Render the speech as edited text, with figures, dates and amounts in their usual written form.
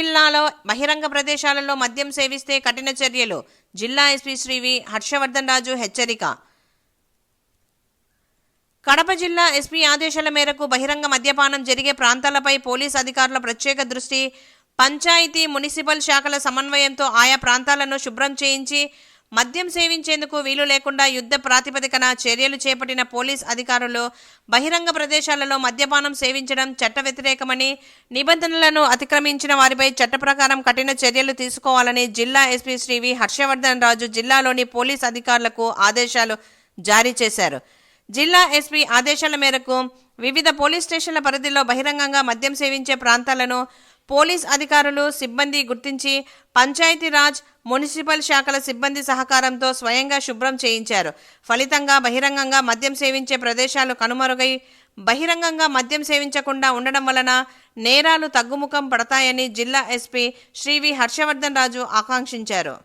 జిల్లాలో బహిరంగ ప్రదేశాలలో మద్యం సేవిస్తే కఠిన చర్యలు. జిల్లా ఎస్పీ శ్రీ వి హర్షవర్ధన్ రాజు హెచ్చరిక. కడప జిల్లా ఎస్పీ ఆదేశాల మేరకు బహిరంగ మద్యపానం జరిగే ప్రాంతాలపై పోలీస్ అధికారుల ప్రత్యేక దృష్టి. పంచాయతీ, మున్సిపల్ శాఖల సమన్వయంతో ఆయా ప్రాంతాలను శుభ్రం చేయించి మద్యం సేవించేందుకు వీలు లేకుండా యుద్ధ ప్రాతిపదికన చర్యలు చేపట్టిన పోలీస్ అధికారులు బహిరంగ ప్రదేశాలలో మద్యపానం సేవించడం చట్ట వ్యతిరేకమని, నిబంధనలను అతిక్రమించిన వారిపై చట్ట ప్రకారం కఠిన చర్యలు తీసుకోవాలని జిల్లా ఎస్పీ శ్రీ వి హర్షవర్ధన్ రాజు జిల్లాలోని పోలీస్ అధికారులకు ఆదేశాలు జారీ చేశారు. జిల్లా ఎస్పీ ఆదేశాల మేరకు వివిధ పోలీస్ స్టేషన్ల పరిధిలో బహిరంగంగా మద్యం సేవించే ప్రాంతాలను పోలీస్ అధికారులు, సిబ్బంది గుర్తించి పంచాయతీరాజ్, మున్సిపల్ శాఖల సిబ్బంది సహకారంతో స్వయంగా శుభ్రం చేయించారు. ఫలితంగా బహిరంగంగా మద్యం సేవించే ప్రదేశాలు కనుమరుగై బహిరంగంగా మద్యం సేవించకుండా ఉండడం వలన నేరాలు తగ్గుముఖం పడతాయని జిల్లా ఎస్పీ శ్రీ వి హర్షవర్ధన్ రాజు ఆకాంక్షించారు.